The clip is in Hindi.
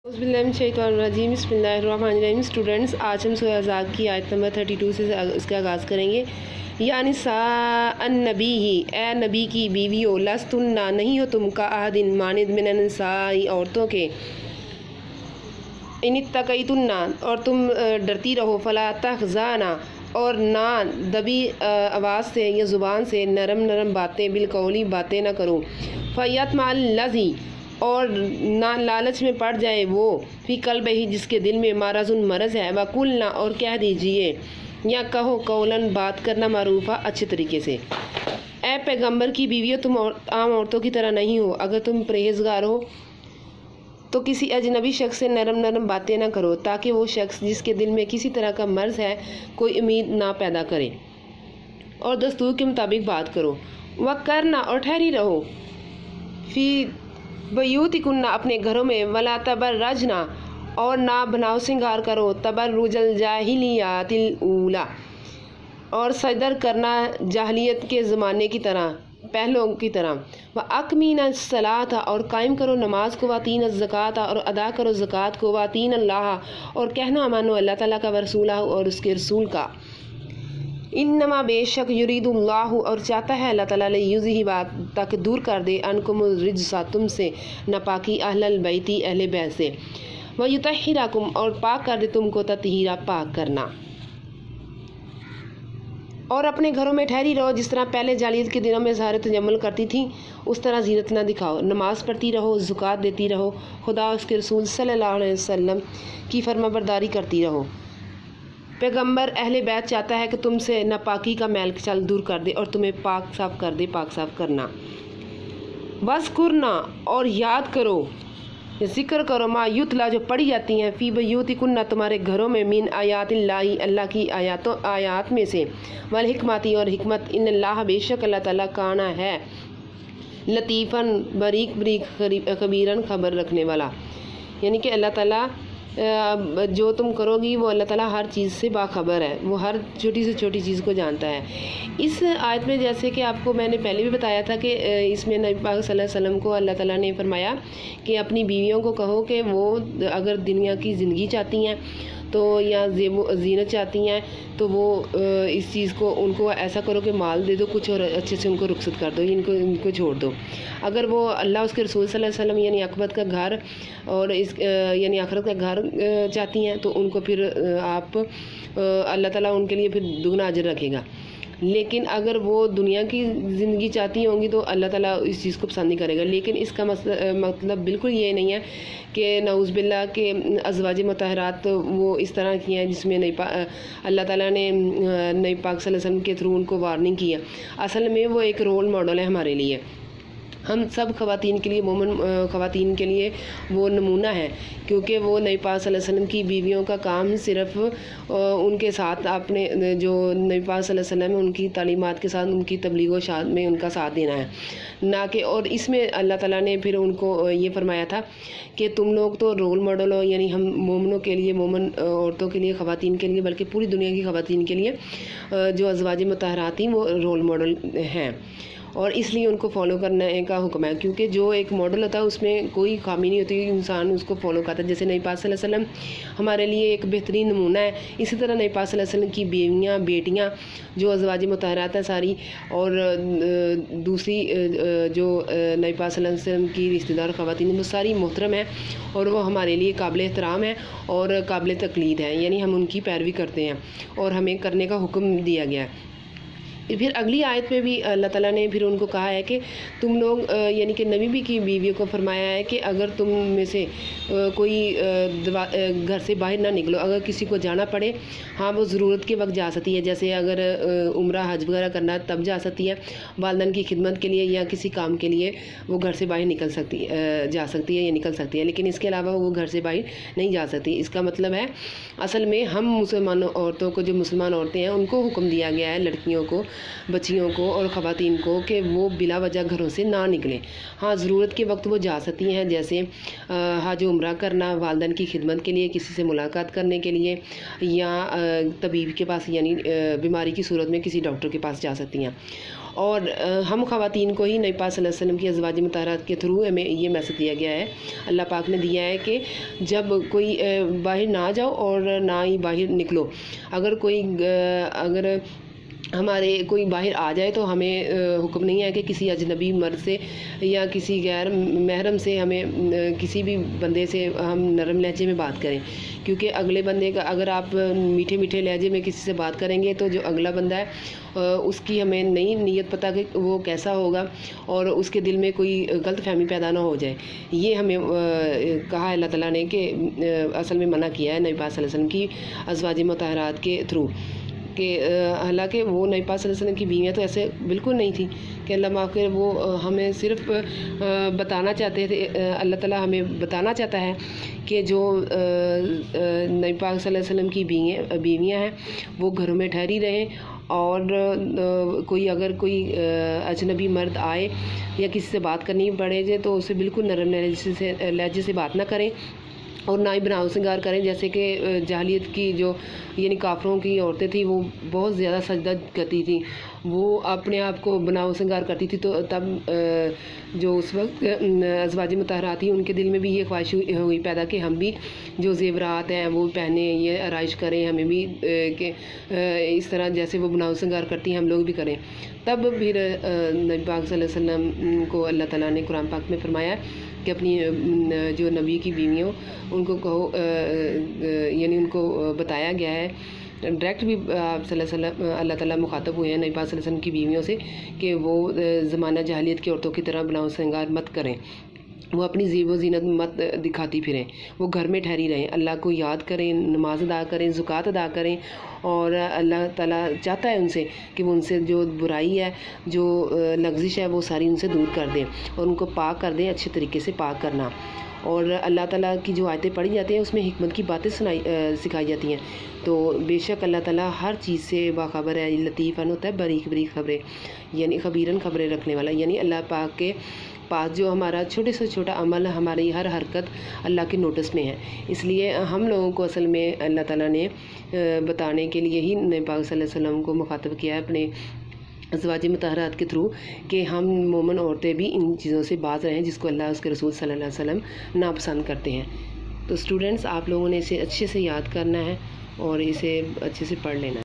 बिस्मिल्लाहिर्रहमानिर्रहीम बिस्मिल्लाहिर्रहमानिर्रहीम। स्टूडेंट्स, आज हम सूरह अहज़ाब की आयत नंबर 32 से इसका आगाज़ करेंगे। या निसा नबी ही, ए नबी की बीवियों, लस्तुन्ना नहीं हो तुम का अहदिन मानिद मिनन निसाई औरतों के, इन इत्तक़ैतुन्ना और तुम डरती रहो, फ़ला तख़ज़ाना और ना दबी आवाज़ से या ज़ुबान से नरम नरम बातें, बिलकौली बातें ना करो, फ़यतमल लज़ी और ना लालच में पड़ जाए वो, फ़ी क़ल्बि ही जिसके दिल में मरज़ुन मरज़ है, वक़ुलना और कह दीजिए या कहो कौलन बात करना मारूफ़ा अच्छे तरीके से। ए पैगंबर की बीवियों, तुम आम औरतों की तरह नहीं हो। अगर तुम परहेज़गार हो तो किसी अजनबी शख्स से नरम नरम बातें ना करो, ताकि वो शख्स जिसके दिल में किसी तरह का मर्ज़ है कोई उम्मीद ना पैदा करे, और दस्तूर के मुताबिक बात करो। वह करना और ठहरी रहो, फ़ी बयूतिकुन्ना अपने घरों में, वला तबर्रजना और ना बनाओ सिंगार करो, तबर्रुजल जाहिलियातिल ऊला और सजदर करना जाहलियत के ज़माने की तरह, पहलों की तरह। व अक़मीना सलाता और कायम करो नमाज को, वातीन ज़काता और अदा करो ज़कात को, वातीन अल्लाह और कहना मानो अल्लाह ताला का, व रसूला और उसके रसूल का। इन्नमा बेशक युरीदुल्लाहु और चाहता है अल्लाह ताला युज़ही बात ताकि दूर कर दे, अनकुम रिज्सा तुमसे नापाकी, अहलल बैती अहले बैत से, व युतहिराकुम और पाक कर दे तुमको, ततहीरा पाक करना। और अपने घरों में ठहरी रहो, जिस तरह पहले जालियत के दिनों में ज़ाहिर तजम्मुल करती थी उस तरह ज़ीनत ना दिखाओ। नमाज़ पढ़ती रहो, ज़कात देती रहो, खुदा उसके रसूल सल्लल्लाहु अलैहि वसल्लम की फरमाबरदारी करती रहो। पैगंबर अहले बैत चाहता है कि तुमसे नापाकी का मैल चल दूर कर दे और तुम्हें पाक साफ़ कर दे, पाक साफ़ करना। वज़कुरना और याद करो, ज़िक्र करो, मा युतला जो पढ़ी जाती हैं, फ़ी बयूतिकुन्ना तुम्हारे घरों में, मिन आयातिल्लाही अल्लाह की आयात में से, वल हिकमती और हिकमत, इन्नल्लाह बेशक अल्लाह ताला काना है, लतीफ़न बरीक बरीक खबीरन खबर रखने वाला, यानी कि अल्लाह ताला जो तुम करोगी वो अल्लाह ताला हर चीज़ से बाखबर है, वो हर छोटी से छोटी चीज़ को जानता है। इस आयत में जैसे कि आपको मैंने पहले भी बताया था कि इसमें नबी पाक सल्लल्लाहु अलैहि वसल्लम को अल्लाह ताला ने फरमाया कि अपनी बीवियों को कहो कि वो अगर दुनिया की ज़िंदगी चाहती हैं तो या ज़ीनत चाहती हैं तो वो इस चीज़ को उनको ऐसा करो कि माल दे दो कुछ और अच्छे से उनको रुखसत कर दो, इनको छोड़ दो। अगर वो अल्लाह उसके रसूल सल्लल्लाहु अलैहि वसल्लम यानी आखिरत का घर और इस यानी आखिरत का घर चाहती हैं तो उनको फिर आप अल्लाह ताला उनके लिए फिर दुगना अजर रखेगा। लेकिन अगर वो दुनिया की ज़िंदगी चाहती होंगी तो अल्लाह ताला इस चीज़ को पसंद नहीं करेगा। लेकिन इसका मतलब बिल्कुल ये नहीं है कि नऊज़ बिल्लाह के अज़वाज मुतहरात वो इस तरह की हैं जिसमें अल्लाह ताला ने नबी पाक सल्लल्लाहु अलैहि वसल्लम के थ्रू उनको वार्निंग किया। असल में वो एक रोल मॉडल है हमारे लिए, हम सब ख़वातीन के लिए, मोमिन ख़वातीन के लिए वो नमूना है, क्योंकि वो नबी पाक सल्लल्लाहु अलैहि वसल्लम की बीवियों का काम सिर्फ़ उनके साथ अपने जो नबी पाक सल्लल्लाहु अलैहि वसल्लम है उनकी तालीमात के साथ उनकी तबलीग व शाद में उनका साथ देना है, ना कि और इसमें अल्लाह ताला ने फिर उनको ये फरमाया था कि तुम लोग तो रोल मॉडल हो, यानी हम मोमिनों के लिए, मोमिन औरतों के लिए, ख़वातीन के लिए, बल्कि पूरी दुनिया की ख़वातीन के लिए जो अज़वाज मुतहरात हैं वो रोल मॉडल हैं और इसलिए उनको फॉलो करने का हुक्म है। क्योंकि जो एक मॉडल होता है उसमें कोई खामी नहीं होती, इंसान उसको फॉलो करता है। जैसे नबी पाक सल्लल्लाहु अलैहि वसल्लम हमारे लिए एक बेहतरीन नमूना है, इसी तरह नबी पाक सल्लल्लाहु अलैहि वसल्लम की बीवियाँ, बेटियाँ जो अज़वाज मुतहरात हैं सारी, और दूसरी जो नबी पाक सल्लल्लाहु अलैहि वसल्लम की रिश्तेदार ख़वातीन वो सारी मोहतरम है और वो हमारे लिए काबिल एहतराम है और काबिल तक़लीद है, यानी हम उनकी पैरवी करते हैं और हमें करने का हुक्म दिया गया है। फिर अगली आयत में भी अल्लाह ताला ने फिर उनको कहा है कि तुम लोग यानी कि नबी भी की बीवियों को फरमाया है कि अगर तुम में से कोई घर से बाहर ना निकलो, अगर किसी को जाना पड़े, हाँ वो ज़रूरत के वक्त जा सकती है, जैसे अगर उम्रा हज वगैरह करना है तब जा सकती है, वालिदैन की खिदमत के लिए या किसी काम के लिए वो घर से बाहर जा सकती है या निकल सकती है, लेकिन इसके अलावा वो घर से बाहर नहीं जा सकती। इसका मतलब है असल में हम मुसलमान औरतों को, जो मुसलमान औरतें हैं उनको हुक्म दिया गया है, लड़कियों को, बच्चियों को और ख़वातीन को, कि वो बिला वजह घरों से ना निकलें। हाँ ज़रूरत के वक्त वो जा सकती हैं, जैसे हज उम्रा करना, वालिदैन की खिदमत के लिए, किसी से मुलाकात करने के लिए, या तबीब के पास यानी बीमारी की सूरत में किसी डॉक्टर के पास जा सकती हैं। और हम ख़वातीन को ही नबी पाक सल्लल्लाहु अलैहि वसल्लम की अज़वाज मुतहहरात के थ्रू हमें ये मैसेज दिया गया है। अल्लाह पाक ने दिया है कि जब कोई बाहर ना जाओ और ना ही बाहर निकलो। अगर हमारे कोई बाहर आ जाए तो हमें हुक्म नहीं है कि किसी अजनबी मर्द से या किसी गैर महरम से हमें किसी भी बंदे से हम नरम लहजे में बात करें, क्योंकि अगले बंदे का अगर आप मीठे मीठे लहजे में किसी से बात करेंगे तो जो अगला बंदा है उसकी हमें नहीं नीयत पता कि वो कैसा होगा और उसके दिल में कोई गलत फहमी पैदा ना हो जाए। ये हमें कहा अल्लाह ताला ने कि असल में मना किया है नबी पाक सल्लल्लाहु अलैहि वसल्लम की अज़वाज मुतहहरात के थ्रू कि हालांकि वो नबी पाक सल्लल्लाहु अलैहि वसल्लम की बीवियाँ तो ऐसे बिल्कुल नहीं थी कि अल्लाह माफ़ करे, वो हमें सिर्फ बताना चाहते थे, अल्लाह ताला हमें बताना चाहता है कि जो नबी पाक सल्लल्लाहु अलैहि वसल्लम की बीवियाँ हैं वो घरों में ठहरी रहें और अगर कोई अजनबी मर्द आए या किसी से बात करनी पड़े तो उसे बिल्कुल नरम लहजे से बात ना करें और ना ही बनाव श्रृंगार करें। जैसे कि जाहिलियत की जो यानी काफरों की औरतें थी वो बहुत ज़्यादा सजदा करती थी, वो अपने आप को बनाव श्रृंगार करती थी। तो तब जो उस वक्त अज़वाज मुतहहरात थी उनके दिल में भी ये ख्वाहिश हुई पैदा कि हम भी जो ज़ेवरात हैं वो पहने, ये आराइश करें, हमें भी कि इस तरह जैसे वो बनाव श्रृंगार करती हैं हम लोग भी करें। तब फिर नबी पाक सल्लल्लाहु अलैहि वसल्लम को अल्लाह ताला ने कुरान पाक में फरमाया कि अपनी जो नबी की बीवियों उनको कहो, यानी उनको बताया गया है डायरेक्ट भी आप सल्लल्लाहु अलैहि वसल्लम अल्लाह ताला मुखातब हुए हैं नबी पाक सल्लल्लाहु अलैहि वसल्लम की बीवियों से कि वो ज़माना जाहिलियत की औरतों की तरह बनाव श्रृंगार मत करें, वो अपनी ज़ीब व ज़ीनत मत दिखाती फिरें, वो घर में ठहरी रहें, अल्लाह को याद करें, नमाज अदा करें, ज़कात अदा करें। और अल्लाह ताला चाहता है उनसे कि वो उनसे जो बुराई है, जो लग्जिश है वो सारी उनसे दूर कर दें और उनको पाक कर दें, अच्छे तरीके से पाक करना। और अल्लाह ताला की जो आयतें पढ़ी जाती हैं उसमें हिकमत की बातें सिखाई जाती हैं। तो बेशक अल्लाह ताला हर चीज़ से बाखबर है, लतीफ़न होता है, बरीक बरीक खबरें, यानी खबीरन खबरें रखने वाला। यानी अल्लाह पाक के पास जो हमारा छोटे से छोटा अमल, हमारी हर हरकत अल्लाह के नोटिस में है। इसलिए हम लोगों को असल में अल्लाह ताला ने बताने के लिए ही नबी पाक सल्लल्लाहु अलैहि वसल्लम को मुखातब किया है अपने अज़वाज मुतहहरात के थ्रू कि हम मोमिन औरतें भी इन चीज़ों से बाज रहें जिसको अल्लाह उसके रसूल सल्लल्लाहु अलैहि वसल्लम नापसंद करते हैं। तो स्टूडेंट्स, आप लोगों ने इसे अच्छे से याद करना है और इसे अच्छे से पढ़ लेना है।